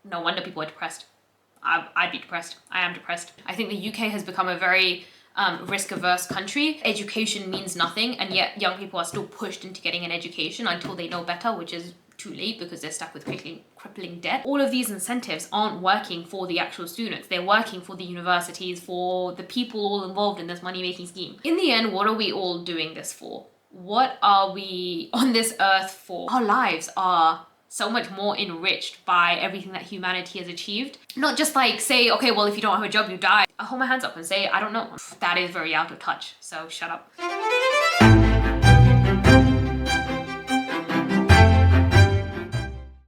no wonder people are depressed. I'd be depressed. I am depressed. I think the UK has become a very risk-averse country. Education means nothing, and yet young people are still pushed into getting an education until they know better, which is too late because they're stuck with crippling debt. All of these incentives aren't working for the actual students. They're working for the universities, for the people all involved in this money-making scheme. In the end, what are we all doing this for? What are we on this earth for? Our lives are so much more enriched by everything that humanity has achieved. Not just like say, okay, well, if you don't have a job, you die. I hold my hands up and say, I don't know. That is very out of touch, so shut up.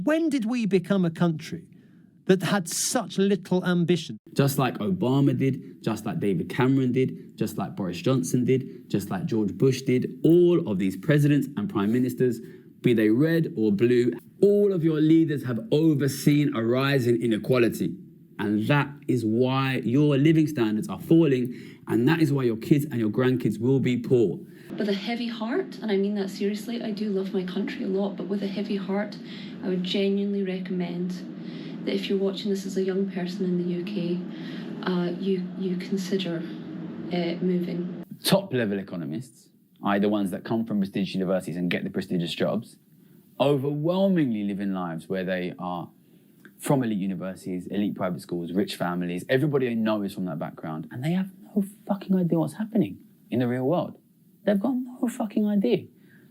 When did we become a country that had such little ambition? Just like Obama did, just like David Cameron did, just like Boris Johnson did, just like George Bush did, all of these presidents and prime ministers, be they red or blue, all of your leaders have overseen a rise in inequality. And that is why your living standards are falling, and that is why your kids and your grandkids will be poor. With a heavy heart, and I mean that seriously, I do love my country a lot, but with a heavy heart, I would genuinely recommend that if you're watching this as a young person in the UK, you consider moving. Top level economists, i.e. the ones that come from prestigious universities and get the prestigious jobs, overwhelmingly live in lives where they are from elite universities, elite private schools, rich families. Everybody they know is from that background, and they have no fucking idea what's happening in the real world. They've got no fucking idea.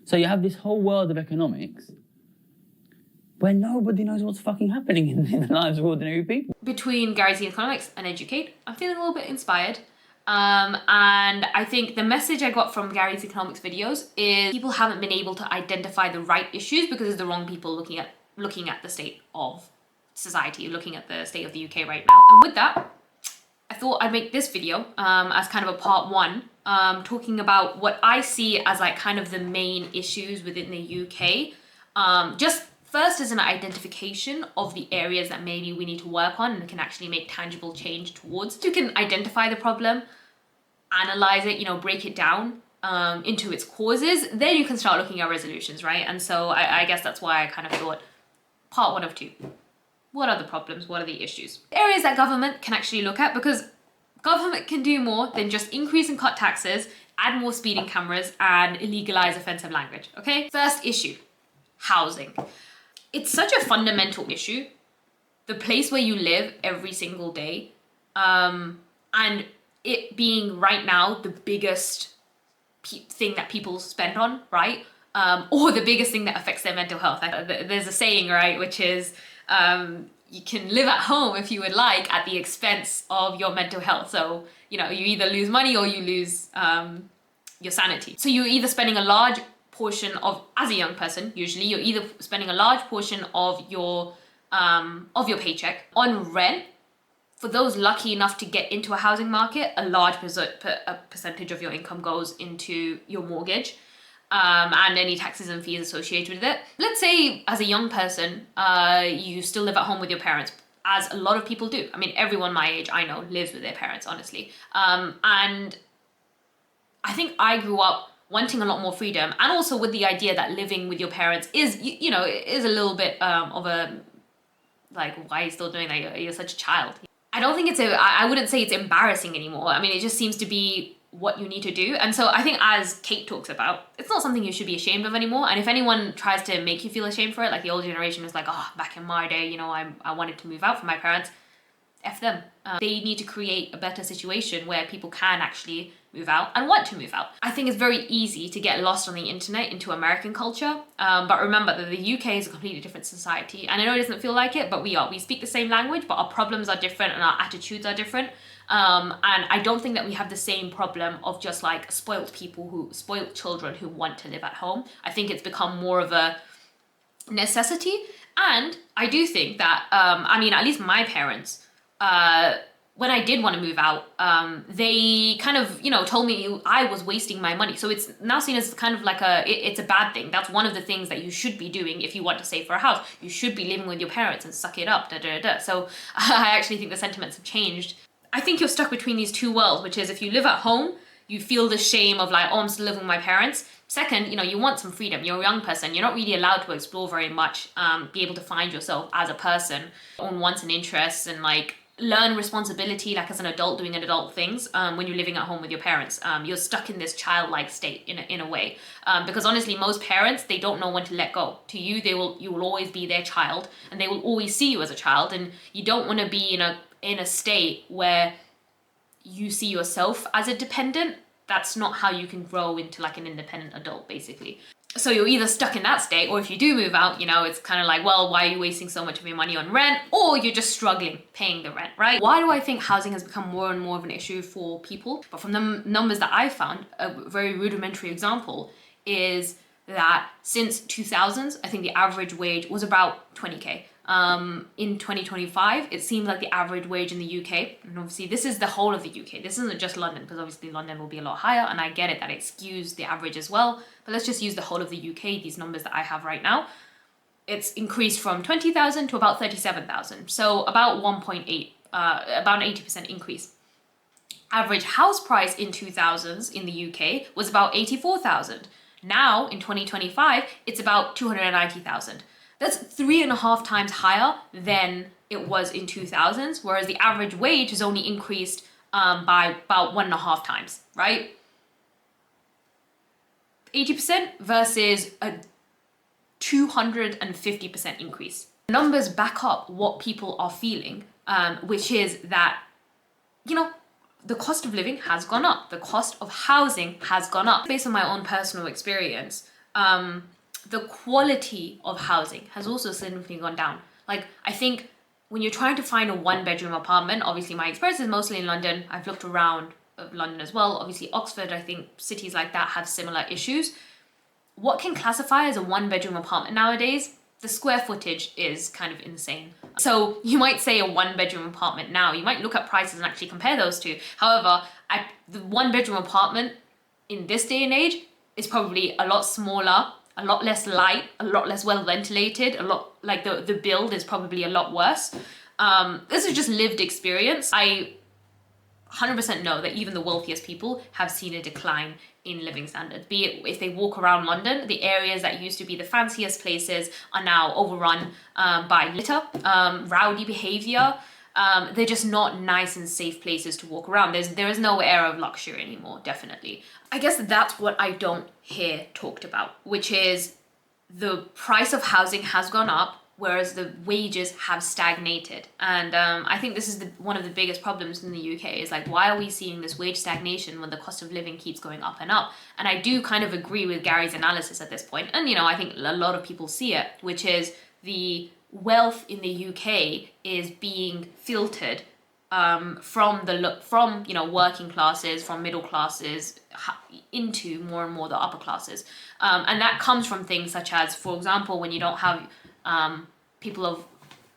So you have this whole world of economics where nobody knows what's fucking happening in the lives of ordinary people. Between Gary's Economics and EduKate, I'm feeling a little bit inspired. And I think the message I got from Gary's Economics videos is people haven't been able to identify the right issues because it's the wrong people looking at the state of society, looking at the state of the UK right now. And with that, I thought I'd make this video as kind of a part one, talking about what I see as like kind of the main issues within the UK. Just first as an identification of the areas that maybe we need to work on and can actually make tangible change towards. You can identify the problem, analyze it, break it down into its causes, then you can start looking at resolutions, right? And so I guess that's why I kind of thought part 1 of 2. What are the problems? What are the issues? Areas that government can actually look at, because government can do more than just increase and cut taxes, add more speeding cameras, and illegalize offensive language, okay? First issue, housing. It's such a fundamental issue, the place where you live every single day, and it being right now the biggest thing that people spend on, right? Or the biggest thing that affects their mental health. There's a saying, right, which is you can live at home if you would like at the expense of your mental health. So, you either lose money or you lose your sanity. So you're either spending a large portion of, as a young person, usually you're either spending a large portion of your paycheck on rent. For those lucky enough to get into a housing market, a large percentage of your income goes into your mortgage and any taxes and fees associated with it. Let's say as a young person, you still live at home with your parents, as a lot of people do. I mean, everyone my age I know lives with their parents, honestly. And I think I grew up wanting a lot more freedom, and also with the idea that living with your parents is, is a little bit of a, like, why are you still doing that? You're such a child. I don't think I wouldn't say it's embarrassing anymore. I mean, it just seems to be what you need to do. And so I think, as Kate talks about, it's not something you should be ashamed of anymore. And if anyone tries to make you feel ashamed for it, like the old generation was like, oh, back in my day, I wanted to move out from my parents. F them. They need to create a better situation where people can actually move out and want to move out. I think it's very easy to get lost on the internet into American culture, but remember that the UK is a completely different society, and I know it doesn't feel like it, but we speak the same language, but our problems are different and our attitudes are different, and I don't think that we have the same problem of just like spoiled children who want to live at home. I think it's become more of a necessity, and I do think that, at least my parents, when I did want to move out, they kind of, told me I was wasting my money. So it's now seen as kind of like it's a bad thing. That's one of the things that you should be doing if you want to save for a house. You should be living with your parents and suck it up, So I actually think the sentiments have changed. I think you're stuck between these two worlds, which is if you live at home, you feel the shame of like, oh, I'm still living with my parents. Second, you know, you want some freedom. You're a young person. You're not really allowed to explore very much, be able to find yourself as a person, own wants and interests, and like learn responsibility like as an adult doing adult things when you're living at home with your parents. You're stuck in this childlike state in a way. Because honestly, most parents, they don't know when to let go. To you, you will always be their child, and they will always see you as a child, and you don't want to be in a state where you see yourself as a dependent. That's not how you can grow into like an independent adult, basically. So you're either stuck in that state, or if you do move out, you know, it's kind of like, well, why are you wasting so much of your money on rent? Or you're just struggling paying the rent, right? Why do I think housing has become more and more of an issue for people? But from the numbers that I found, a very rudimentary example is that since 2000s, I think the average wage was about 20K. In 2025, it seems like the average wage in the UK, and obviously this is the whole of the UK, this isn't just London, because obviously London will be a lot higher, and I get it that it skews the average as well, but let's just use the whole of the UK, these numbers that I have right now. It's increased from 20,000 to about 37,000, so about 1.8, about an 80% increase. Average house price in 2000s in the UK was about 84,000. Now, in 2025, it's about 290,000. That's 3.5 times higher than it was in 2000s, whereas the average wage has only increased by about 1.5 times, right? 80% versus a 250% increase. Numbers back up what people are feeling, which is that, you know, the cost of living has gone up. The cost of housing has gone up. Based on my own personal experience, the quality of housing has also significantly gone down. Like, I think when you're trying to find a 1-bedroom apartment, obviously my experience is mostly in London. I've looked around London as well. Obviously Oxford, I think cities like that have similar issues. What can classify as a 1-bedroom apartment nowadays, the square footage is kind of insane. So you might say a 1-bedroom apartment now, you might look at prices and actually compare those two. However, the 1-bedroom apartment in this day and age is probably a lot smaller, a lot less light, a lot less well ventilated, a lot like the build is probably a lot worse. This is just lived experience. I 100% know that even the wealthiest people have seen a decline in living standards. Be it if they walk around London, the areas that used to be the fanciest places are now overrun by litter, rowdy behavior. They're just not nice and safe places to walk around. There is no air of luxury anymore, definitely. I guess that's what I don't hear talked about, which is the price of housing has gone up, whereas the wages have stagnated. And I think this is one of the biggest problems in the UK is like, why are we seeing this wage stagnation when the cost of living keeps going up and up? And I do kind of agree with Gary's analysis at this point. And, you know, I think a lot of people see it, which is the wealth in the UK is being filtered from you know, working classes, from middle classes into more and more the upper classes. And that comes from things such as, for example, when you don't have people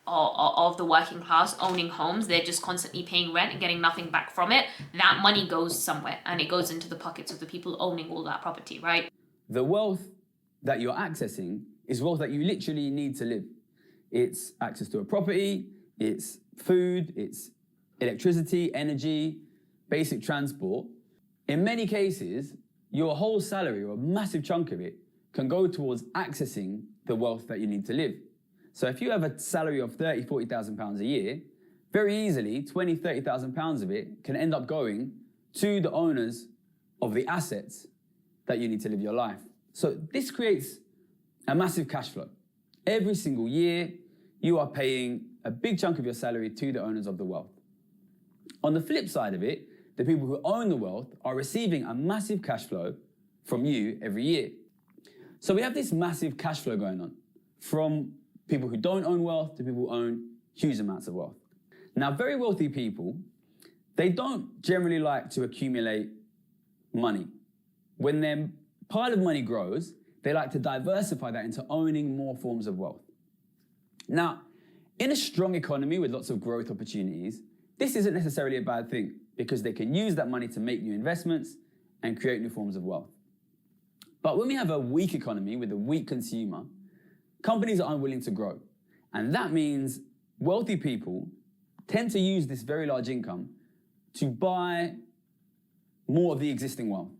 of the working class owning homes, they're just constantly paying rent and getting nothing back from it. That money goes somewhere and it goes into the pockets of the people owning all that property, right? The wealth that you're accessing is wealth that you literally need to live. It's access to a property, it's food, it's electricity, energy, basic transport. In many cases, your whole salary, or a massive chunk of it, can go towards accessing the wealth that you need to live. So if you have a salary of £30,000, £40,000 a year, very easily £20,000, £30,000 of it can end up going to the owners of the assets that you need to live your life. So this creates a massive cash flow. Every single year, you are paying a big chunk of your salary to the owners of the wealth. On the flip side of it, the people who own the wealth are receiving a massive cash flow from you every year. So we have this massive cash flow going on from people who don't own wealth to people who own huge amounts of wealth. Now, very wealthy people, they don't generally like to accumulate money. When their pile of money grows, they like to diversify that into owning more forms of wealth. Now, in a strong economy with lots of growth opportunities, this isn't necessarily a bad thing because they can use that money to make new investments and create new forms of wealth. But when we have a weak economy with a weak consumer, companies are unwilling to grow. And that means wealthy people tend to use this very large income to buy more of the existing wealth.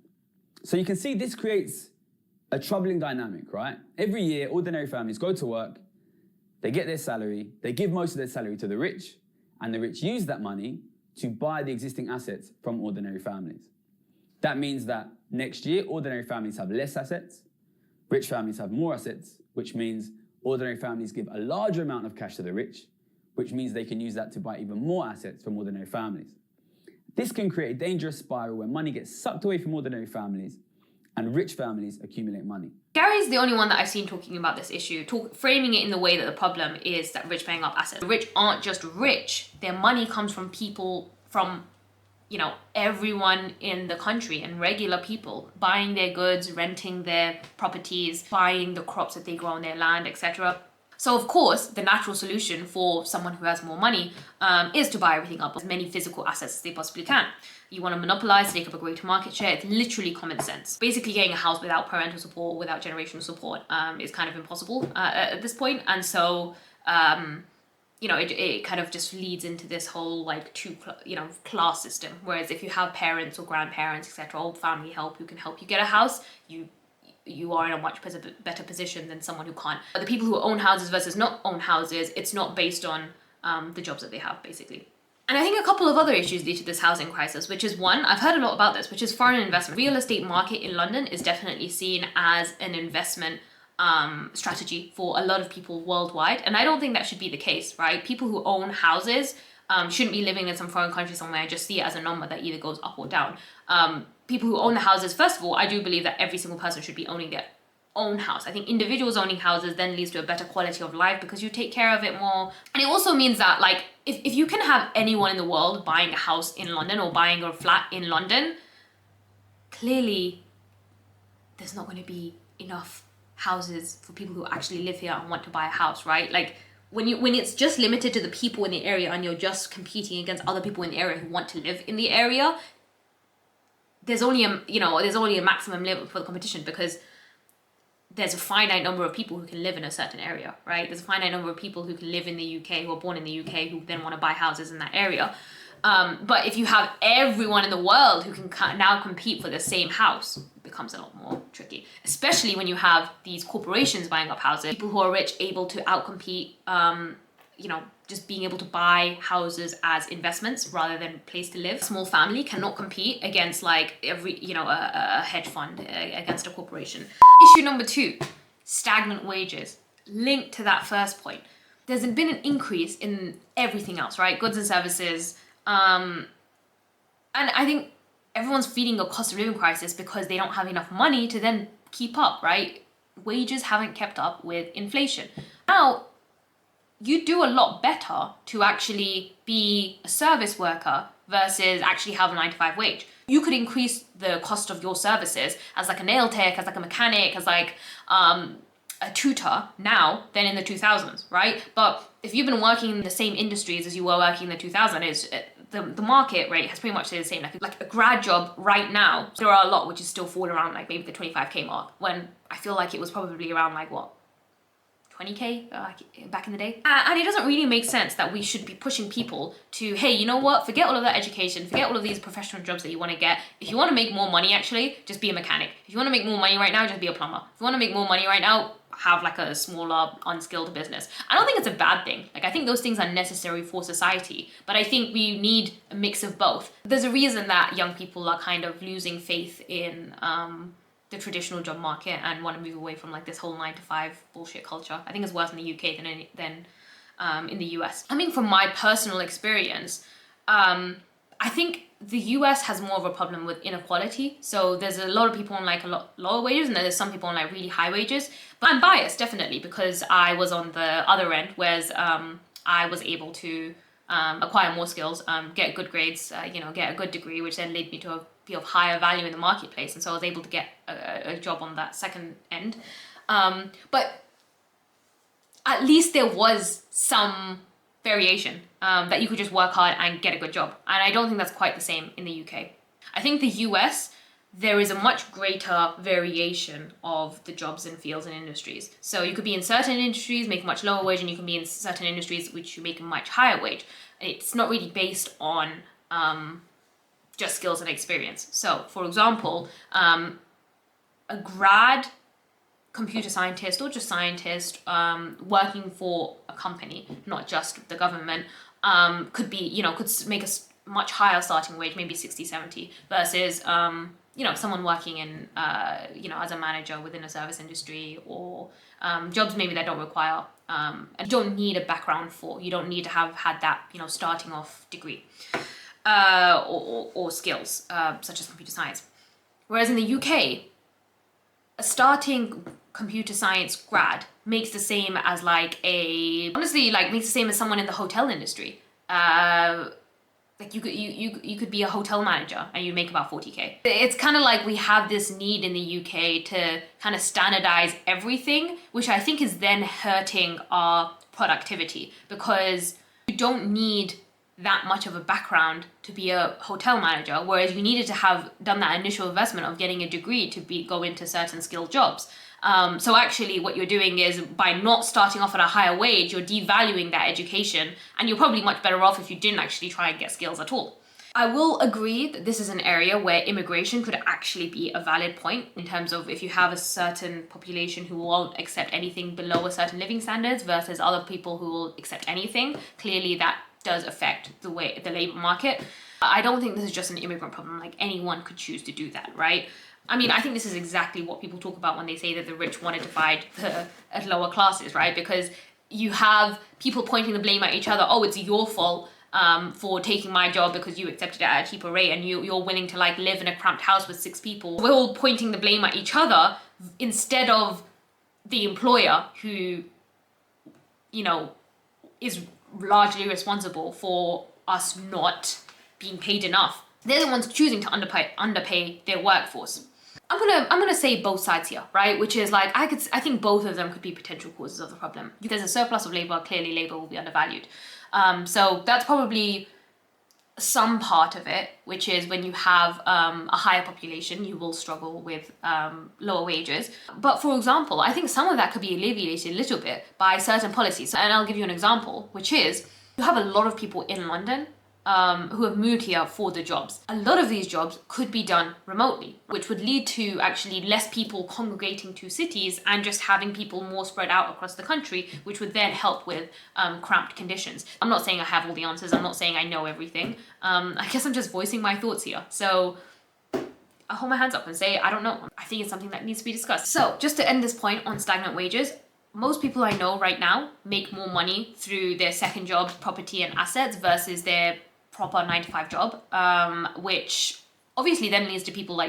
So you can see this creates a troubling dynamic, right? Every year, ordinary families go to work, they get their salary, they give most of their salary to the rich, and the rich use that money to buy the existing assets from ordinary families. That means that next year, ordinary families have less assets, rich families have more assets, which means ordinary families give a larger amount of cash to the rich, which means they can use that to buy even more assets from ordinary families. This can create a dangerous spiral where money gets sucked away from ordinary families and rich families accumulate money. Gary's the only one that I've seen talking about this issue, framing it in the way that the problem is that rich buying up assets. The rich aren't just rich, their money comes from people, from everyone in the country and regular people buying their goods, renting their properties, buying the crops that they grow on their land, etc. So of course, the natural solution for someone who has more money is to buy everything up, as many physical assets as they possibly can. You want to monopolize, take up a greater market share. It's literally common sense. Basically, getting a house without parental support, without generational support, is kind of impossible at this point. And so, it kind of just leads into this whole class system. Whereas if you have parents or grandparents, etc., old family help who can help you get a house, you are in a much better position than someone who can't. But the people who own houses versus not own houses, it's not based on the jobs that they have, basically. And I think a couple of other issues lead to this housing crisis, which is one, I've heard a lot about this, which is foreign investment. Real estate market in London is definitely seen as an investment strategy for a lot of people worldwide. And I don't think that should be the case, right? People who own houses shouldn't be living in some foreign country somewhere and just see it as a number that either goes up or down. People who own the houses, first of all, I do believe that every single person should be owning their own house. I think individuals owning houses then leads to a better quality of life because you take care of it more. And it also means that if you can have anyone in the world buying a house in London or buying a flat in London, clearly there's not going to be enough houses for people who actually live here and want to buy a house, right? When it's just limited to the people in the area and you're just competing against other people in the area who want to live in the area, there's only a maximum limit for the competition because there's a finite number of people who can live in a certain area, right? There's a finite number of people who can live in the UK, who are born in the UK, who then want to buy houses in that area. But if you have everyone in the world who can now compete for the same house, it becomes a lot more tricky. Especially when you have these corporations buying up houses, people who are rich able to outcompete, just being able to buy houses as investments rather than place to live. A small family cannot compete against a hedge fund, against a corporation. Issue number 2, stagnant wages. Linked to that first point, there's been an increase in everything else, right? Goods and services. And I think everyone's feeling a cost of living crisis because they don't have enough money to then keep up, right? Wages haven't kept up with inflation. Now, you do a lot better to actually be a service worker versus actually have a 9-to-5 wage. You could increase the cost of your services as a nail tech, as a mechanic, as a tutor now than in the 2000s, right? But if you've been working in the same industries as you were working in the 2000s, the market rate has pretty much stayed the same. Like a grad job right now, there are a lot which is still fall around maybe the 25k mark, when I feel like it was probably around 20k back in the day. And it doesn't really make sense that we should be pushing people to, hey, you know what, forget all of that education, forget all of these professional jobs that you want to get. If you want to make more money, actually, just be a mechanic. If you want to make more money right now, just be a plumber. If you want to make more money right now, have a smaller, unskilled business. I don't think it's a bad thing. I think those things are necessary for society, but I think we need a mix of both. There's a reason that young people are kind of losing faith in the traditional job market and want to move away from this whole 9-to-5 bullshit culture. I think it's worse in the UK than in the US. Coming from my personal experience, I think the US has more of a problem with inequality. So there's a lot of people on a lot lower wages and there's some people on really high wages. But I'm biased, definitely, because I was on the other end, whereas I was able to acquire more skills, get good grades, get a good degree, which then led me to be of higher value in the marketplace. And so I was able to get a job on that second end. But at least there was some variation, that you could just work hard and get a good job. And I don't think that's quite the same in the UK. I think the US, there is a much greater variation of the jobs and fields and industries. So you could be in certain industries, make a much lower wage, and you can be in certain industries which you make a much higher wage. It's not really based on just skills and experience. So, for example, a grad computer scientist or just scientist working for a company, not just the government, could be, could make a much higher starting wage, maybe 60, 70, versus, someone working in, as a manager within a service industry, or jobs maybe that don't require, and you don't need a background for, you don't need to have had that, starting off degree or skills such as computer science. Whereas in the UK, a starting computer science grad makes the same as makes the same as someone in the hotel industry. You could be a hotel manager and you make about 40k. It's kind of like we have this need in the UK to kind of standardize everything, which I think is then hurting our productivity, because you don't need that much of a background to be a hotel manager, whereas you needed to have done that initial investment of getting a degree to go into certain skilled jobs. So actually what you're doing is, by not starting off at a higher wage, you're devaluing that education, and you're probably much better off if you didn't actually try and get skills at all. I will agree that this is an area where immigration could actually be a valid point, in terms of if you have a certain population who won't accept anything below a certain living standards versus other people who will accept anything. Clearly that does affect the labor market. I don't think this is just an immigrant problem. Like, anyone could choose to do that, right? I mean, I think this is exactly what people talk about when they say that the rich want to divide the lower classes, right? Because you have people pointing the blame at each other. Oh, it's your fault for taking my job because you accepted it at a cheaper rate, and you're willing to live in a cramped house with 6 people. We're all pointing the blame at each other instead of the employer, who, is largely responsible for us not being paid enough. They're the ones choosing to underpay their workforce. I'm gonna say both sides here, right? Which is I think both of them could be potential causes of the problem. If there's a surplus of labor, clearly labor will be undervalued. So that's probably some part of it, which is when you have a higher population, you will struggle with lower wages. But for example, I think some of that could be alleviated a little bit by certain policies. And I'll give you an example, which is you have a lot of people in London who have moved here for the jobs. A lot of these jobs could be done remotely, which would lead to actually less people congregating to cities and just having people more spread out across the country, which would then help with cramped conditions. I'm not saying I have all the answers. I'm not saying I know everything. I guess I'm just voicing my thoughts here. So I'll hold my hands up and say, I don't know. I think it's something that needs to be discussed. So just to end this point on stagnant wages, most people I know right now make more money through their second job, property and assets, versus their proper 9-to-5 job, which obviously then leads to people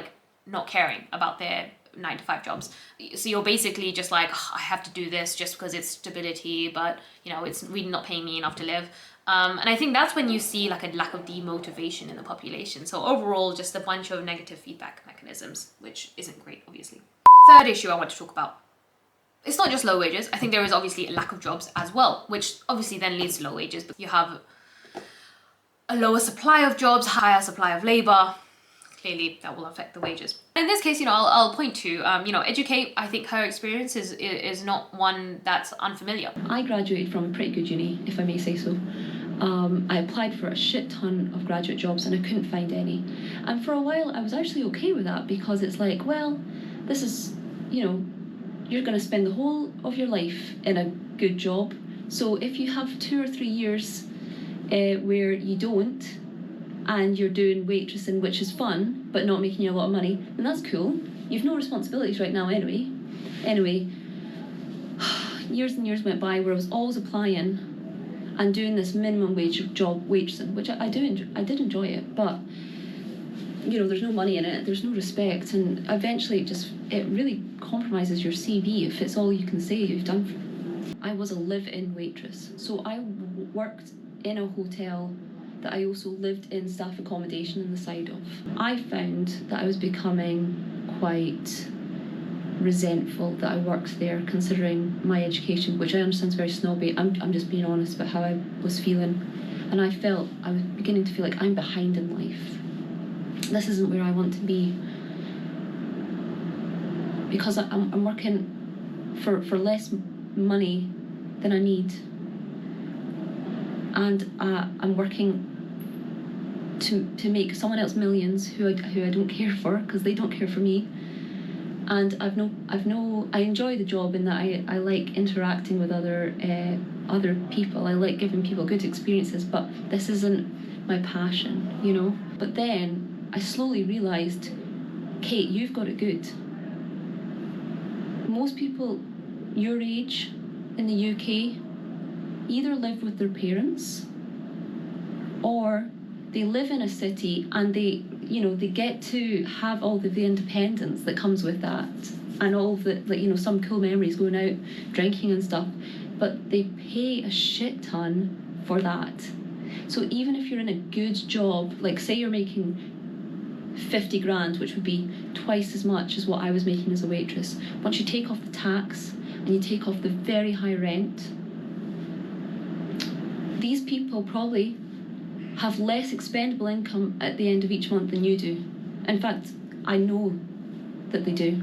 not caring about their 9-to-5 jobs. So you're basically just I have to do this just because it's stability, but it's really not paying me enough to live. And I think that's when you see a lack of demotivation in the population. So overall, just a bunch of negative feedback mechanisms, which isn't great, obviously. Third issue I want to talk about. It's not just low wages. I think there is obviously a lack of jobs as well, which obviously then leads to low wages. But you have a lower supply of jobs, higher supply of labor. Clearly that will affect the wages. In this case, I'll point to, EduKate. I think her experience is not one that's unfamiliar. I graduated from a pretty good uni, if I may say so. I applied for a shit ton of graduate jobs and I couldn't find any. And for a while I was actually okay with that, because it's this is, you're going to spend the whole of your life in a good job. So if you have 2 or 3 years where you don't, and you're doing waitressing, which is fun, but not making you a lot of money, then that's cool. You've no responsibilities right now anyway. Anyway, years and years went by where I was always applying and doing this minimum wage job, waitressing, which I did enjoy it, but there's no money in it, there's no respect, and eventually it really compromises your CV if it's all you can say you've done. I was a live-in waitress, so I worked in a hotel that I also lived in staff accommodation on the side of. I found that I was becoming quite resentful that I worked there, considering my education, which I understand is very snobby. I'm just being honest about how I was feeling, and I was beginning to feel like I'm behind in life. This isn't where I want to be, because I'm working for less money than I need, and I'm working to make someone else millions who I don't care for, because they don't care for me. And I enjoy the job in that I like interacting with other people. I like giving people good experiences, but this isn't my passion, you know. But then I slowly realised, Kate, you've got it good. Most people your age in the UK either live with their parents, or they live in a city and they get to have all the independence that comes with that, and all the, like, you know, some cool memories going out drinking and stuff, but they pay a shit ton for that. So even if you're in a good job, like say you're making 50 grand, which would be twice as much as what I was making as a waitress, once you take off the tax and you take off the very high rent, these people probably have less expendable income at the end of each month than you do. In fact, I know that they do.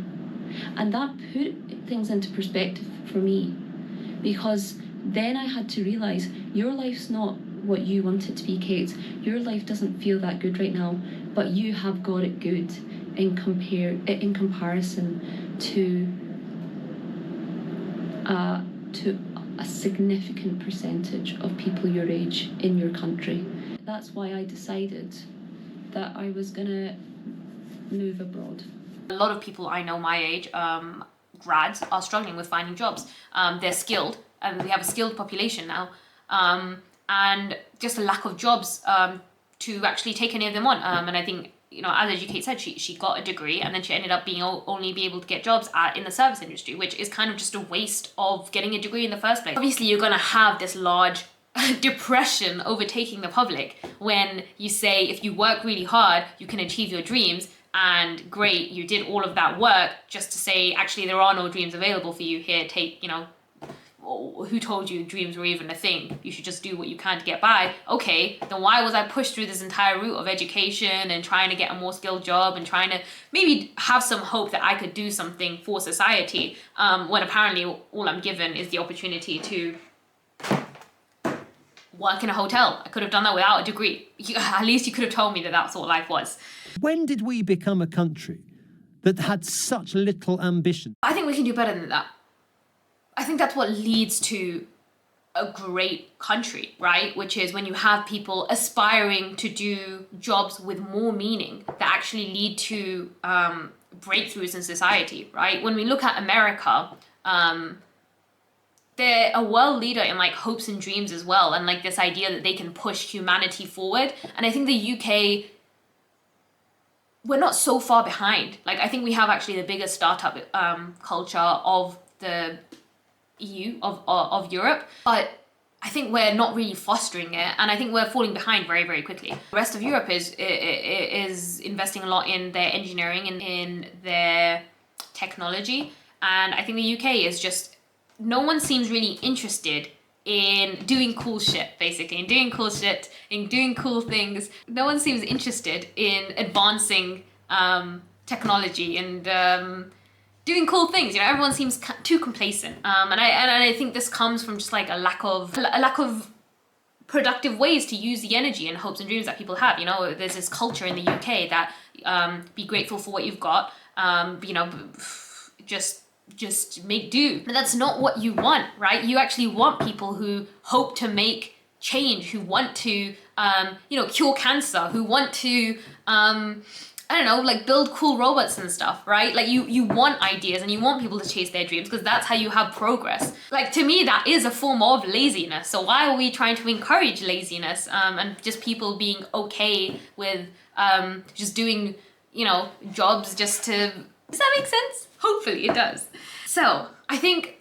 And that put things into perspective for me, because then I had to realise your life's not what you want it to be, Kate. Your life doesn't feel that good right now, but you have got it good in comparison to a significant percentage of people your age in your country. That's why I decided that I was gonna move abroad. A lot of people I know my age, grads, are struggling with finding jobs. They're skilled, and we have a skilled population now, and just a lack of jobs to actually take any of them on. And I think, you know, as EduKate said, she got a degree and then she ended up being only be able to get jobs in the service industry, which is kind of just a waste of getting a degree in the first place. Obviously, you're gonna have this large depression overtaking the public when you say if you work really hard, you can achieve your dreams. And great, you did all of that work just to say, actually, there are no dreams available for you here. Take, you know, who told you dreams were even a thing? You should just do what you can to get by. Okay, then why was I pushed through this entire route of education and trying to get a more skilled job and trying to maybe have some hope that I could do something for society, when apparently all I'm given is the opportunity to work in a hotel? I could have done that without a degree. At least you could have told me that that's what life was. When did we become a country that had such little ambition? I think we can do better than that. I think that's what leads to a great country, right? Which is when you have people aspiring to do jobs with more meaning that actually lead to breakthroughs in society, right? When we look at America, they're a world leader in like hopes and dreams as well, and like this idea that they can push humanity forward. And I think the UK, we're not so far behind. Like, I think we have actually the biggest startup culture of the EU, of Europe, but I think we're not really fostering it, and I think we're falling behind very, very quickly. The rest of Europe is investing a lot in their engineering and in their technology, and I think the UK is just, no one seems really interested in doing cool shit, basically, in doing cool shit, in doing cool things. No one seems interested in advancing technology and doing cool things. You know, everyone seems too complacent, and I think this comes from just like a lack of productive ways to use the energy and hopes and dreams that people have. You know, there's this culture in the UK that be grateful for what you've got. You know, just make do. But that's not what you want, right? You actually want people who hope to make change, who want to, you know, cure cancer, who want to, I don't know, like build cool robots and stuff, right? Like you want ideas and you want people to chase their dreams, because that's how you have progress. Like, to me, that is a form of laziness. So why are we trying to encourage laziness and just people being okay with just doing, you know, jobs just to... Does that make sense? Hopefully it does. So I think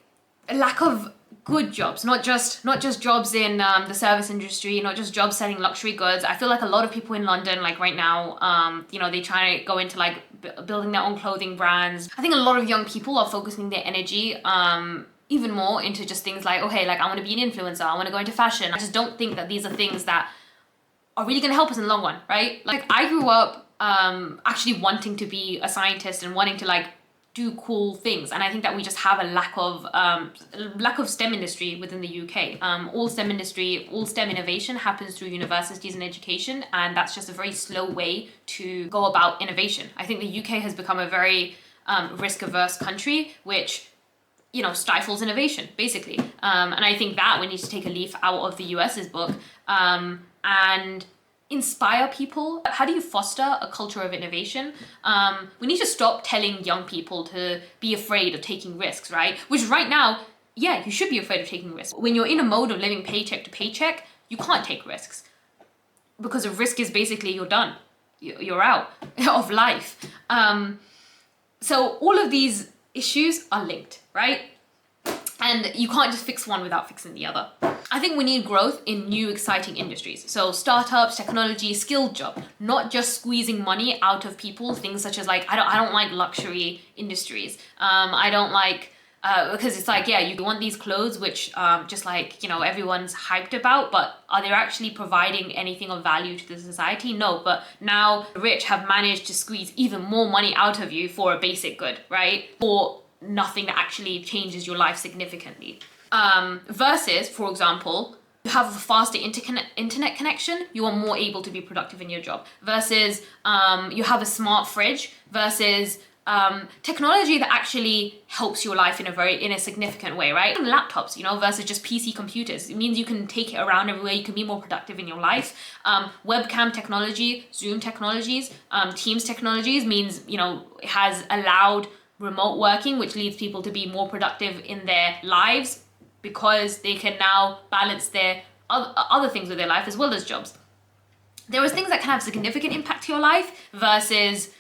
a lack of good jobs, not just jobs in the service industry, not just jobs selling luxury goods. I feel like a lot of people in London, like right now, you know, they try to go into like building their own clothing brands. I think a lot of young people are focusing their energy even more into just things like, okay, like I want to be an influencer, I want to go into fashion. I just don't think that these are things that are really going to help us in the long run, right? Like, I grew up actually wanting to be a scientist and wanting to like do cool things. And I think that we just have a lack of STEM industry within the UK. All STEM innovation happens through universities and education, and that's just a very slow way to go about innovation. I think the UK has become a very risk-averse country, which stifles innovation, basically. And I think that we need to take a leaf out of the US's book and inspire people. How do you foster a culture of innovation? We need to stop telling young people to be afraid of taking risks, right? Which right now, yeah, you should be afraid of taking risks. When you're in a mode of living paycheck to paycheck, you can't take risks. Because a risk is basically you're done. You're out of life. So all of these issues are linked, right? And you can't just fix one without fixing the other. I think we need growth in new exciting industries. So startups, technology, skilled job, not just squeezing money out of people, things such as I don't like luxury industries. I don't like, because it's like, yeah, you want these clothes, which everyone's hyped about, but are they actually providing anything of value to the society? No, but now the rich have managed to squeeze even more money out of you for a basic good, right? For nothing that actually changes your life significantly. Versus, for example, you have a faster internet connection, you are more able to be productive in your job. Versus you have a smart fridge, versus technology that actually helps your life in a significant way, right? And laptops, versus just PC computers. It means you can take it around everywhere, you can be more productive in your life. Webcam technology, Zoom technologies, Teams technologies means, it has allowed remote working, which leads people to be more productive in their lives because they can now balance their other things with their life as well as jobs. There are things that can have significant impact to your life versus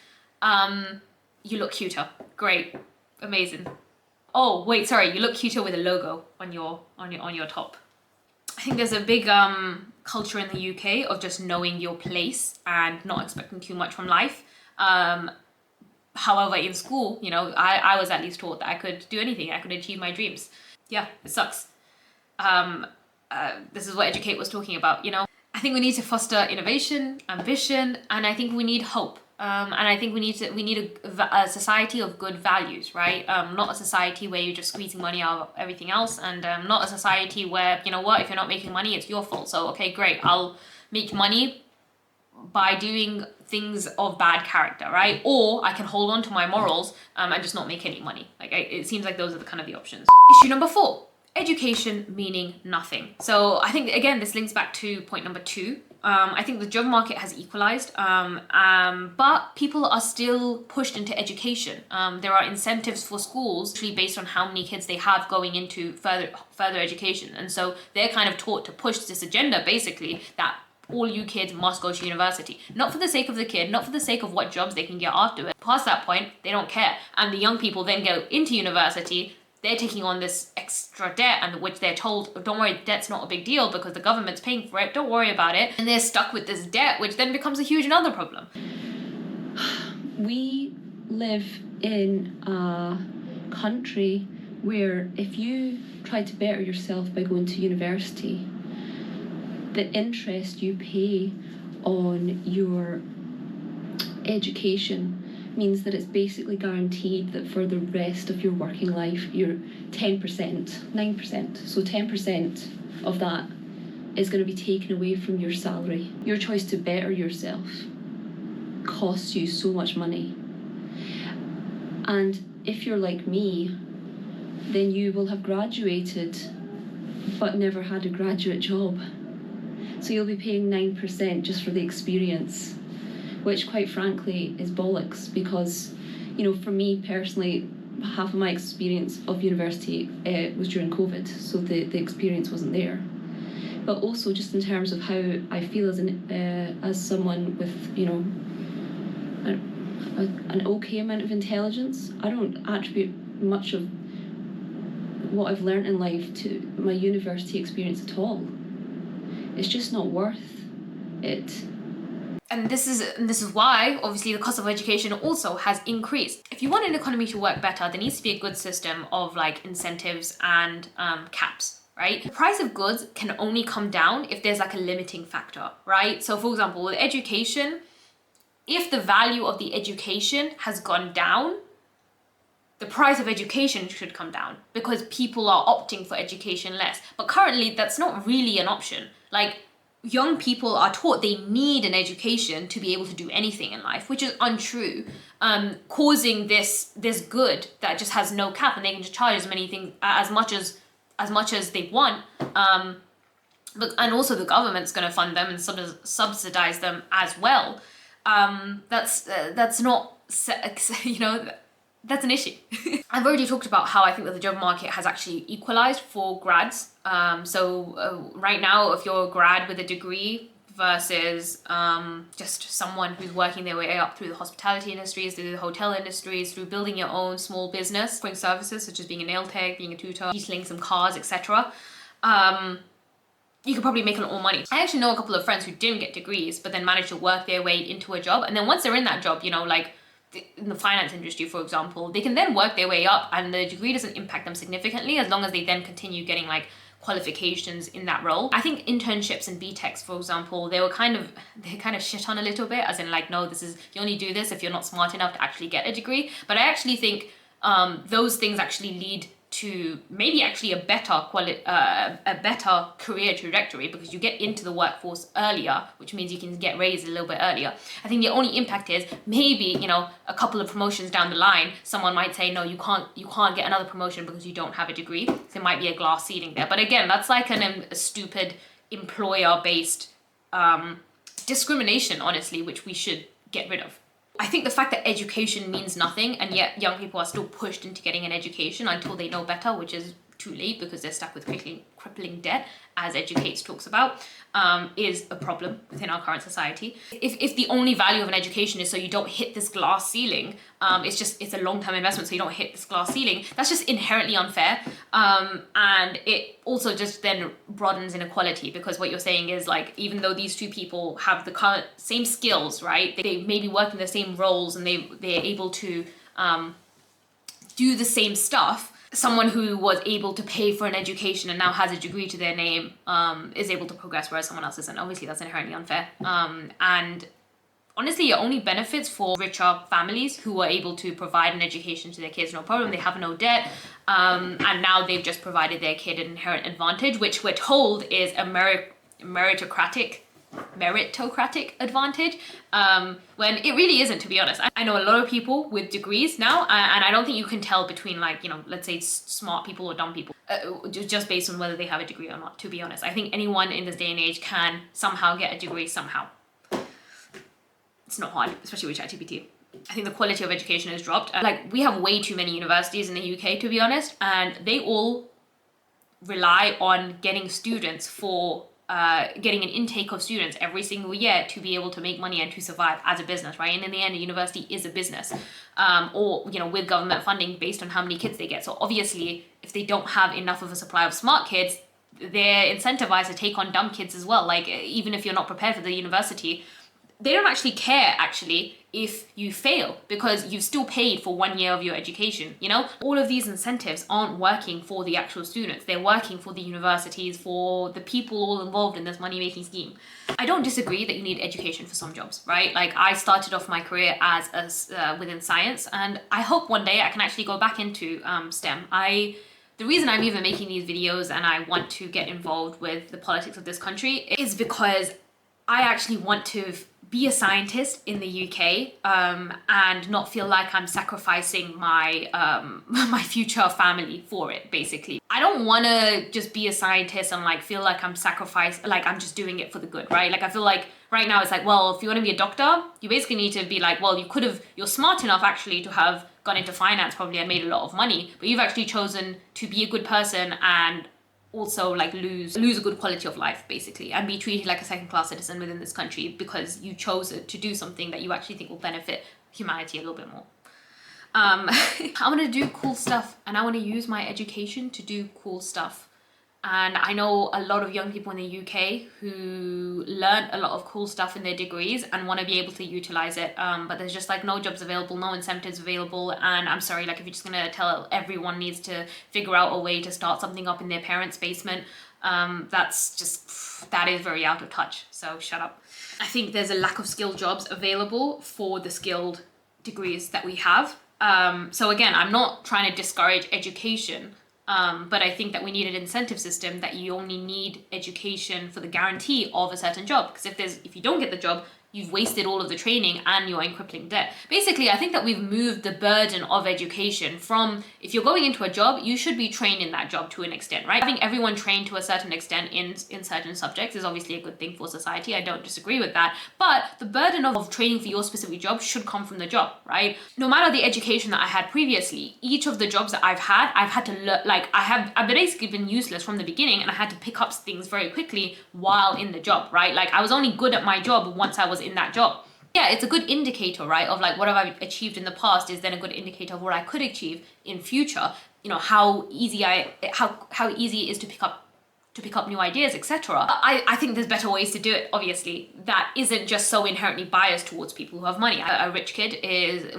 you look cuter. Great. Amazing. Oh, wait, sorry. You look cuter with a logo on your top. I think there's a big culture in the UK of just knowing your place and not expecting too much from life. However, in school, I was at least taught that I could do anything. I could achieve my dreams. Yeah, it sucks. This is what EduKate was talking about, I think we need to foster innovation, ambition, and I think we need hope. And I think we need a society of good values, right? Not a society where you're just squeezing money out of everything else, and not a society where, if you're not making money, it's your fault. So, okay, great, I'll make money by doing things of bad character, right? Or I can hold on to my morals and just not make any money. It seems like those are the options. Issue number 4, education meaning nothing. So I think, again, this links back to point number 2. I think the job market has equalized, but people are still pushed into education. There are incentives for schools actually based on how many kids they have going into further education. And so they're kind of taught to push this agenda, basically, that all you kids must go to university. Not for the sake of the kid, not for the sake of what jobs they can get after it. Past that point, they don't care. And the young people then go into university, they're taking on this extra debt, and which they're told, don't worry, debt's not a big deal because the government's paying for it, don't worry about it. And they're stuck with this debt, which then becomes a huge another problem. We live in a country where if you try to better yourself by going to university, the interest you pay on your education means that it's basically guaranteed that for the rest of your working life, you're 10%, 9%. So 10% of that is going to be taken away from your salary. Your choice to better yourself costs you so much money. And if you're like me, then you will have graduated but never had a graduate job. So you'll be paying 9% just for the experience, which quite frankly is bollocks because, for me personally, half of my experience of university was during COVID, so the experience wasn't there. But also just in terms of how I feel as someone with, an okay amount of intelligence, I don't attribute much of what I've learned in life to my university experience at all. It's just not worth it. And this is why, obviously, the cost of education also has increased. If you want an economy to work better, there needs to be a good system of incentives and caps, right? The price of goods can only come down if there's a limiting factor, right? So for example, with education, if the value of the education has gone down, the price of education should come down because people are opting for education less. But currently, that's not really an option. Like, young people are taught they need an education to be able to do anything in life, which is untrue, causing this good that just has no cap, and they can just charge as many things as much as they want. But and also the government's going to fund them and subsidize them as well. That's not, you know, that's an issue. I've already talked about how I think that the job market has actually equalized for grads. So right now, if you're a grad with a degree versus just someone who's working their way up through the hospitality industries, through the hotel industries, through building your own small business, offering services such as being a nail tech, being a tutor, detailing some cars, etc. You could probably make a lot more money. I actually know a couple of friends who didn't get degrees, but then managed to work their way into a job. And then once they're in that job, you know, like in the finance industry, for example, they can then work their way up and the degree doesn't impact them significantly as long as they then continue getting like qualifications in that role. I think internships and BTECs, for example, they kind of shit on a little bit, as in like, no, you only do this if you're not smart enough to actually get a degree. But I actually think those things actually lead to maybe actually a better career trajectory, because you get into the workforce earlier, which means you can get raised a little bit earlier. I think the only impact is maybe, you know, a couple of promotions down the line, someone might say, no, you can't get another promotion because you don't have a degree. So there might be a glass ceiling there. But again, that's like a stupid employer-based discrimination, honestly, which we should get rid of. I think the fact that education means nothing, and yet young people are still pushed into getting an education until they know better, which is too late because they're stuck with crippling debt, as EduKate talks about, is a problem within our current society. If the only value of an education is so you don't hit this glass ceiling, it's a long-term investment so you don't hit this glass ceiling, that's just inherently unfair. And it also just then broadens inequality, because what you're saying is, like, even though these two people have the same skills, right, they maybe work in the same roles and they're able to do the same stuff, someone who was able to pay for an education and now has a degree to their name is able to progress, whereas someone else isn't. Obviously, that's inherently unfair. And honestly, it only benefits for richer families who are able to provide an education to their kids, no problem. They have no debt. And now they've just provided their kid an inherent advantage, which we're told is a meritocratic advantage, when it really isn't, to be honest. I know a lot of people with degrees now, and I don't think you can tell between, like, you know, let's say smart people or dumb people, just based on whether they have a degree or not, to be honest. I think anyone in this day and age can somehow get a degree somehow. It's not hard, especially with ChatGPT. I think the quality of education has dropped. Like, we have way too many universities in the UK, to be honest, and they all rely on getting students for getting an intake of students every single year to be able to make money and to survive as a business, right? And in the end, a university is a business, or, you know, with government funding based on how many kids they get. So obviously, if they don't have enough of a supply of smart kids, they're incentivized to take on dumb kids as well. Like, even if you're not prepared for the university, they don't actually care, actually, if you fail, because you've still paid for 1 year of your education, you know? All of these incentives aren't working for the actual students. They're working for the universities, for the people all involved in this money-making scheme. I don't disagree that you need education for some jobs, right? Like, I started off my career within science, and I hope one day I can actually go back into STEM. The reason I'm even making these videos and I want to get involved with the politics of this country is because I actually want to be a scientist in the UK, and not feel like I'm sacrificing my my future family for it, basically. I don't want to just be a scientist and like feel like I'm just doing it for the good, right? Like, I feel like right now it's like, well, if you want to be a doctor, you basically need to be like, well, you're smart enough actually to have gone into finance probably and made a lot of money, but you've actually chosen to be a good person and also like lose a good quality of life, basically, and be treated like a second-class citizen within this country because you chose to do something that you actually think will benefit humanity a little bit more. I want to do cool stuff, and I want to use my education to do cool stuff. And I know a lot of young people in the UK who learn a lot of cool stuff in their degrees and want to be able to utilize it, but there's just like no jobs available, no incentives available. And I'm sorry, like, if you're just gonna tell everyone needs to figure out a way to start something up in their parents' basement, that is very out of touch, so shut up. I think there's a lack of skilled jobs available for the skilled degrees that we have. So again, I'm not trying to discourage education, but I think that we need an incentive system that you only need education for the guarantee of a certain job. Because if you don't get the job, you've wasted all of the training and you're in crippling debt. Basically, I think that we've moved the burden of education from, if you're going into a job, you should be trained in that job to an extent, right? Having everyone trained to a certain extent in certain subjects is obviously a good thing for society. I don't disagree with that. But the burden of training for your specific job should come from the job, right? No matter the education that I had previously, each of the jobs that I've had to learn, I've basically been useless from the beginning, and I had to pick up things very quickly while in the job, right? Like I was only good at my job once I was in that job. Yeah, it's a good indicator, right, of like what have I achieved in the past is then a good indicator of what I could achieve in future. You know, how easy it is to pick up new ideas, etc. I think there's better ways to do it, obviously, that isn't just so inherently biased towards people who have money. A rich kid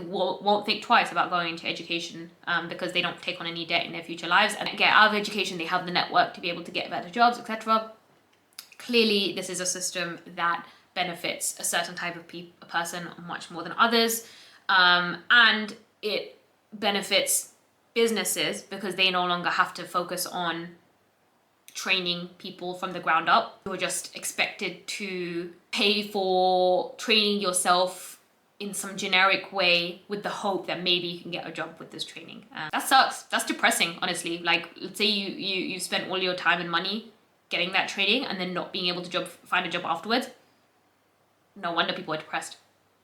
won't think twice about going into education because they don't take on any debt in their future lives, and get out of education, they have the network to be able to get better jobs, etc. Clearly, this is a system that benefits a certain type of person much more than others, and it benefits businesses because they no longer have to focus on training people from the ground up. You're just expected to pay for training yourself in some generic way with the hope that maybe you can get a job with this training. That sucks. That's depressing, honestly. Like, let's say you spent all your time and money getting that training and then not being able to find a job afterwards. No wonder people are depressed.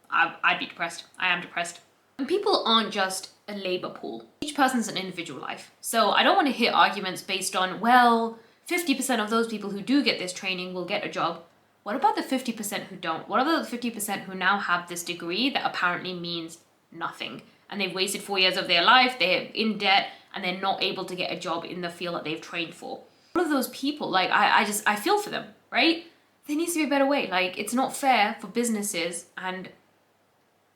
I'd be depressed. I am depressed. And people aren't just a labor pool. Each person's an individual life. So I don't want to hear arguments based on, well, 50% of those people who do get this training will get a job. What about the 50% who don't? What about the 50% who now have this degree that apparently means nothing? And they've wasted 4 years of their life, they're in debt, and they're not able to get a job in the field that they've trained for. All of those people, like, I feel for them, right? There needs to be a better way. Like, it's not fair for businesses and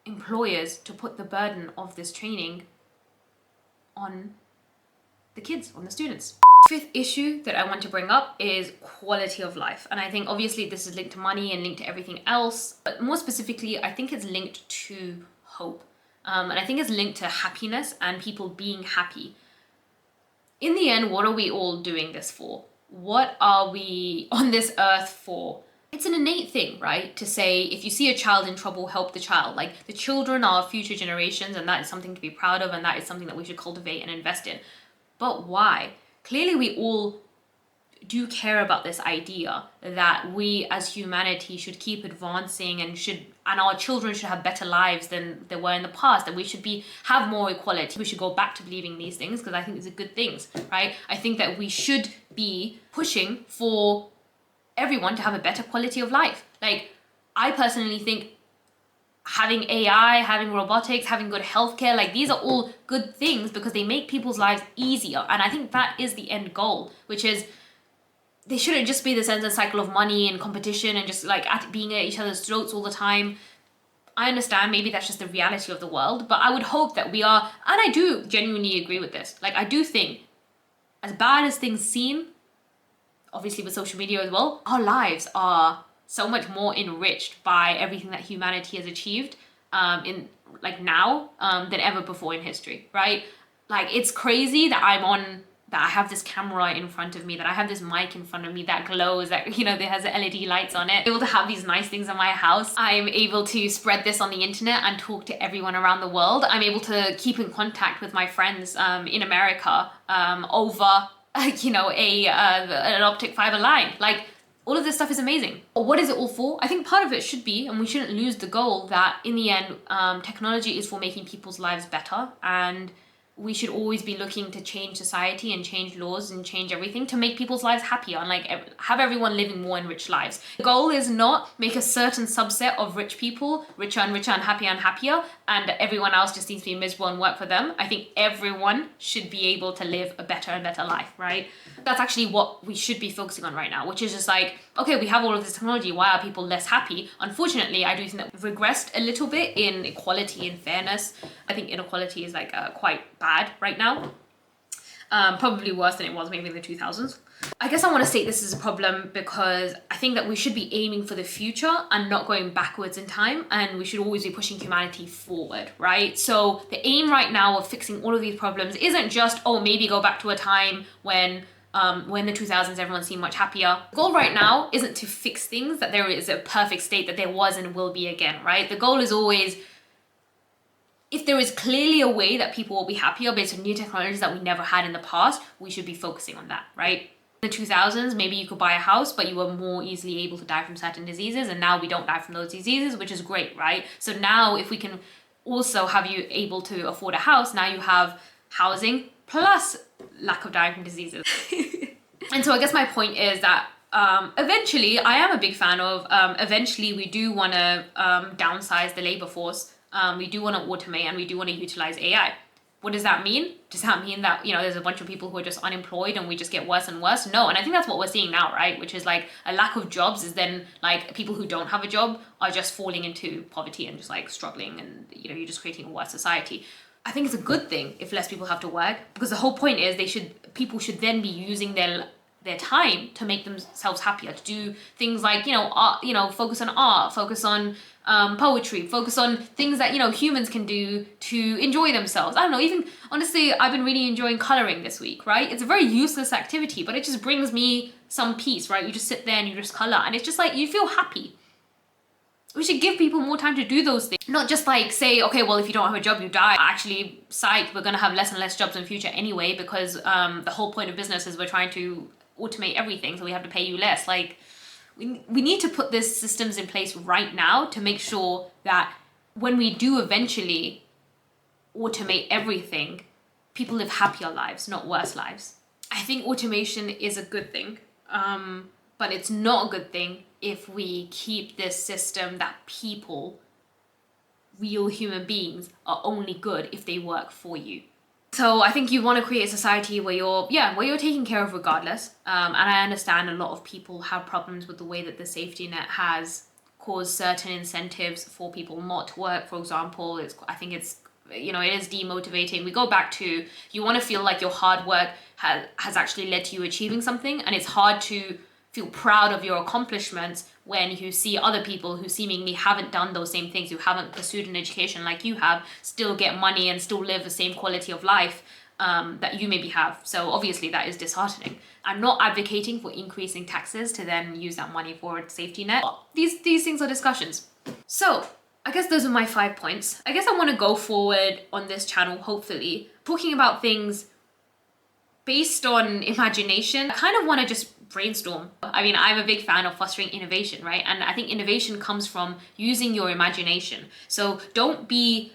employers to put the burden of this training on the kids, on the students. Fifth issue that I want to bring up is quality of life. And I think obviously this is linked to money and linked to everything else, but more specifically, I think it's linked to hope. And I think it's linked to happiness and people being happy. In the end, what are we all doing this for? What are we on this earth for? It's an innate thing, right? To say, if you see a child in trouble, help the child. Like, the children are future generations, and that is something to be proud of, and that is something that we should cultivate and invest in. But why? Clearly, we all do care about this idea that we as humanity should keep advancing and our children should have better lives than they were in the past, that we should have more equality. We should go back to believing these things because I think these are good things, right? I think that we should be pushing for everyone to have a better quality of life. Like, I personally think having AI, having robotics, having good healthcare, like, these are all good things because they make people's lives easier. And I think that is the end goal, which is they shouldn't just be this endless cycle of money and competition and just like being at each other's throats all the time. I understand maybe that's just the reality of the world, but I would hope that we are, and I do genuinely agree with this. Like, I do think, as bad as things seem, obviously with social media as well, our lives are so much more enriched by everything that humanity has achieved in like now than ever before in history, right? Like, it's crazy that I have this camera in front of me, that I have this mic in front of me that glows, that, you know, that has LED lights on it. I'm able to have these nice things in my house. I'm able to spread this on the internet and talk to everyone around the world. I'm able to keep in contact with my friends in America over, you know, an optic fiber line. Like, all of this stuff is amazing. But what is it all for? I think part of it should be, and we shouldn't lose the goal, that in the end, technology is for making people's lives better, and we should always be looking to change society and change laws and change everything to make people's lives happier and like have everyone living more enriched lives. The goal is not make a certain subset of rich people richer and richer and happier, and everyone else just needs to be miserable and work for them. I think everyone should be able to live a better and better life, right? That's actually what we should be focusing on right now, which is just like, okay, we have all of this technology, why are people less happy? Unfortunately, I do think that we've regressed a little bit in equality and fairness. I think inequality is like quite bad right now. Probably worse than it was maybe in the 2000s. I guess I want to state this as a problem because I think that we should be aiming for the future and not going backwards in time, and we should always be pushing humanity forward, right? So the aim right now of fixing all of these problems isn't just, oh, maybe go back to a time when the 2000s everyone seemed much happier. The goal right now isn't to fix things that there is a perfect state that there was and will be again, right? The goal is always, if there is clearly a way that people will be happier based on new technologies that we never had in the past, we should be focusing on that, right? In the 2000s, maybe you could buy a house, but you were more easily able to die from certain diseases, and now we don't die from those diseases, which is great, right? So now if we can also have you able to afford a house, now you have housing plus lack of dying from diseases. And so I guess my point is that eventually, I am a big fan of, eventually we do want to downsize the labor force. We do want to automate, and we do want to utilize AI. What does that mean? Does that mean that, you know, there's a bunch of people who are just unemployed and we just get worse and worse? No, and I think that's what we're seeing now, right? Which is like a lack of jobs is then like people who don't have a job are just falling into poverty and just like struggling, and, you know, you're just creating a worse society. I think it's a good thing if less people have to work, because the whole point is people should then be using their time to make themselves happier, to do things like, you know, art, you know, focus on art, focus on poetry, focus on things that, you know, humans can do to enjoy themselves. I don't know, even honestly, I've been really enjoying coloring this week, right? It's a very useless activity, but it just brings me some peace, right? You just sit there and you just color, and it's just like, you feel happy. We should give people more time to do those things. Not just like say, okay, well, if you don't have a job, you die. Actually, psych, we're gonna have less and less jobs in the future anyway, because the whole point of business is we're trying to automate everything, so we have to pay you less. Like, we need to put these systems in place right now to make sure that when we do eventually automate everything, people live happier lives, not worse lives. I think automation is a good thing, but it's not a good thing if we keep this system that people, real human beings, are only good if they work for you. So I think you want to create a society where you're taken care of regardless. And I understand a lot of people have problems with the way that the safety net has caused certain incentives for people not to work. For example, I think it's, you know, it is demotivating. We go back to, you want to feel like your hard work has actually led to you achieving something, and it's hard to feel proud of your accomplishments when you see other people who seemingly haven't done those same things, who haven't pursued an education like you have, still get money and still live the same quality of life that you maybe have. So obviously that is disheartening. I'm not advocating for increasing taxes to then use that money for a safety net. These things are discussions. So I guess those are my 5 points. I guess I want to go forward on this channel, hopefully, talking about things based on imagination. I kind of want to just brainstorm. I mean, I'm a big fan of fostering innovation, right? And I think innovation comes from using your imagination. So don't be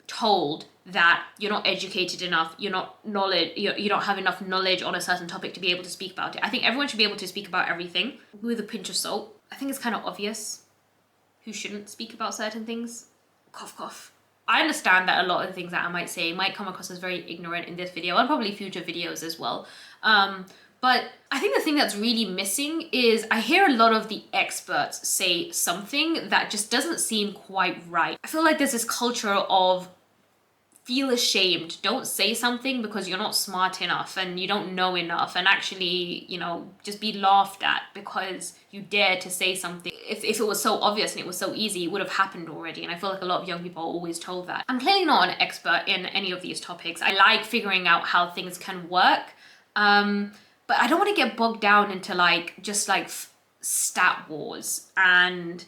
told that you're not educated enough, you don't have enough knowledge on a certain topic to be able to speak about it. I think everyone should be able to speak about everything with a pinch of salt. I think it's kind of obvious who shouldn't speak about certain things. Cough, cough. I understand that a lot of the things that I might say might come across as very ignorant in this video, and probably future videos as well. But I think the thing that's really missing is I hear a lot of the experts say something that just doesn't seem quite right. I feel like there's this culture of feel ashamed, don't say something because you're not smart enough and you don't know enough, and actually, you know, just be laughed at because you dare to say something. If it was so obvious and it was so easy, it would have happened already, and I feel like a lot of young people are always told that. I'm clearly not an expert in any of these topics. I like figuring out how things can work, but I don't want to get bogged down into just stat wars and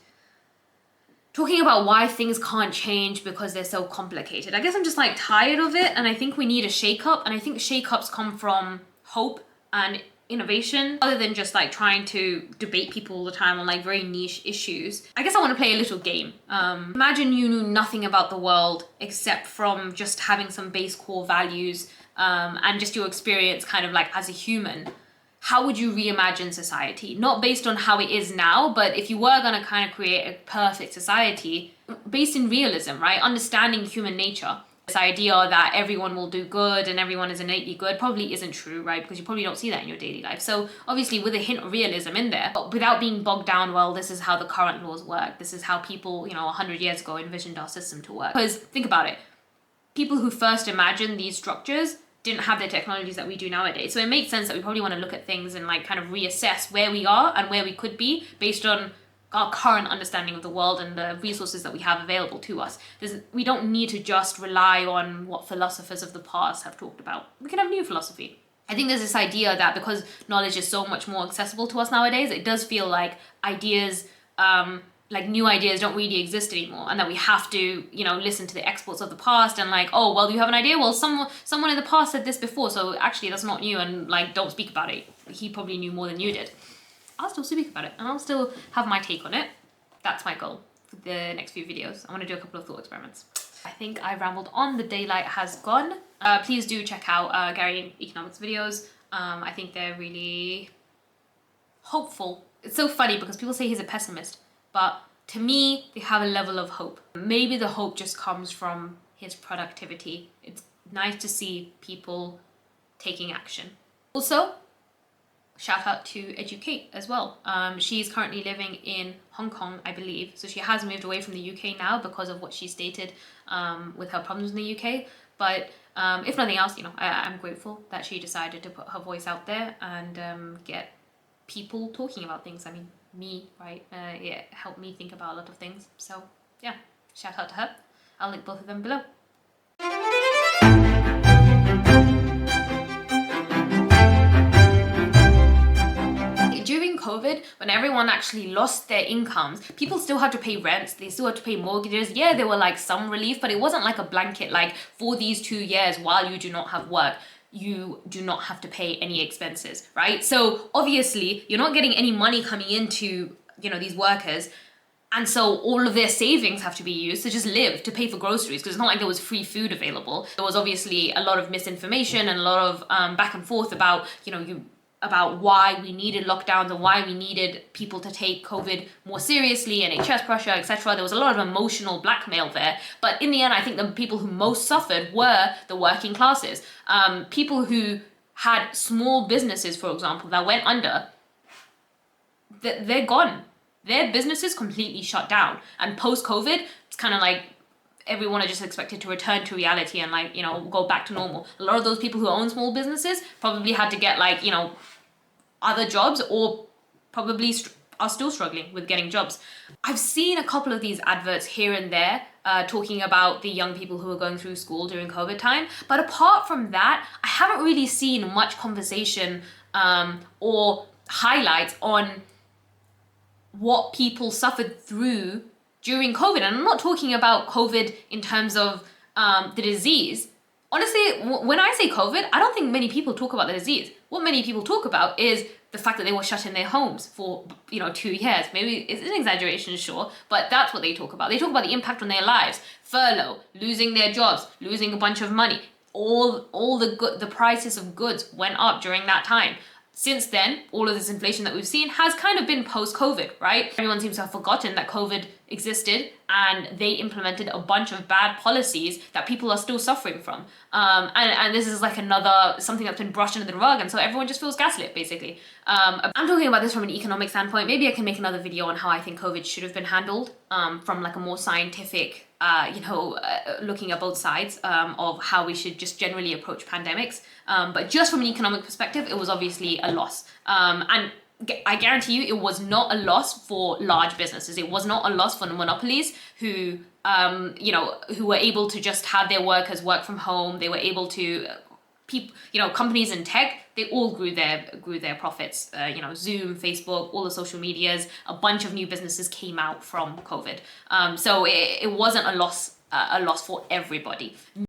talking about why things can't change because they're so complicated. I guess I'm just tired of it, and I think we need a shake-up, and I think shake-ups come from hope and innovation other than just trying to debate people all the time on very niche issues. I guess I want to play a little game. Imagine you knew nothing about the world except from just having some base core values and just your experience as a human. How would you reimagine society? Not based on how it is now, but if you were going to create a perfect society based in realism, right? Understanding human nature. This idea that everyone will do good and everyone is innately good probably isn't true, right? Because you probably don't see that in your daily life. So obviously with a hint of realism in there, but without being bogged down, well, this is how the current laws work. This is how people, 100 years ago envisioned our system to work. Because think about it. People who first imagined these structures didn't have the technologies that we do nowadays. So it makes sense that we probably want to look at things and like kind of reassess where we are and where we could be based on our current understanding of the world and the resources that we have available to us. We don't need to just rely on what philosophers of the past have talked about. We can have new philosophy. I think there's this idea that because knowledge is so much more accessible to us nowadays, it does feel like ideas, like new ideas don't really exist anymore, and that we have to, you know, listen to the experts of the past and like, oh, well, you have an idea? Well, someone in the past said this before, so actually that's not new, and like, don't speak about it. He probably knew more than you did. I'll still speak about it, and I'll still have my take on it. That's my goal for the next few videos. I want to do a couple of thought experiments. I think I rambled on. The daylight has gone. Please do check out Gary Economics videos. I think they're really hopeful. It's so funny because people say he's a pessimist, but to me, they have a level of hope. Maybe the hope just comes from his productivity. It's nice to see people taking action. Also, shout out to EduKate as well. She's currently living in Hong Kong, I believe. So she has moved away from the UK now because of what she stated with her problems in the UK. But if nothing else, you know, I'm grateful that she decided to put her voice out there and get people talking about things. I mean, me, right? It helped me think about a lot of things. So yeah, shout out to her. I'll link both of them below. During COVID, when everyone actually lost their incomes, people still had to pay rents, they still had to pay mortgages. Yeah, there were like some relief, but it wasn't like a blanket, like for these 2 years while you do not have work, you do not have to pay any expenses, right? So obviously you're not getting any money coming into, you know, these workers. And so all of their savings have to be used to just live, to pay for groceries, because it's not like there was free food available. There was obviously a lot of misinformation and a lot of back and forth about, you know, about why we needed lockdowns and why we needed people to take COVID more seriously, NHS pressure, etc. There was a lot of emotional blackmail there. But in the end, I think the people who most suffered were the working classes. People who had small businesses, for example, that went under, they're gone. Their businesses completely shut down. And post-COVID, it's kind of like everyone are just expected to return to reality and like, you know, go back to normal. A lot of those people who own small businesses probably had to get like, you know, other jobs or probably are still struggling with getting jobs. I've seen a couple of these adverts here and there talking about the young people who are going through school during COVID time. But apart from that, I haven't really seen much conversation or highlights on what people suffered through during COVID. And I'm not talking about COVID in terms of the disease. Honestly, when I say COVID, I don't think many people talk about the disease. What many people talk about is the fact that they were shut in their homes for, you know, 2 years. Maybe it's an exaggeration, sure, but that's what they talk about. They talk about the impact on their lives, furlough, losing their jobs, losing a bunch of money. All the prices of goods went up during that time. Since then, all of this inflation that we've seen has kind of been post-COVID, right? Everyone seems to have forgotten that COVID existed and they implemented a bunch of bad policies that people are still suffering from. And this is like something that's been brushed under the rug, and so everyone just feels gaslit, basically. I'm talking about this from an economic standpoint. Maybe I can make another video on how I think COVID should have been handled from like a more scientific, looking at both sides of how we should just generally approach pandemics. But just from an economic perspective, it was obviously a loss. And I guarantee you it was not a loss for large businesses. It was not a loss for the monopolies who were able to just have their workers work from home. They were able to, companies in tech, they all grew their profits. Zoom, Facebook, all the social medias, a bunch of new businesses came out from COVID. So it wasn't a loss for everybody.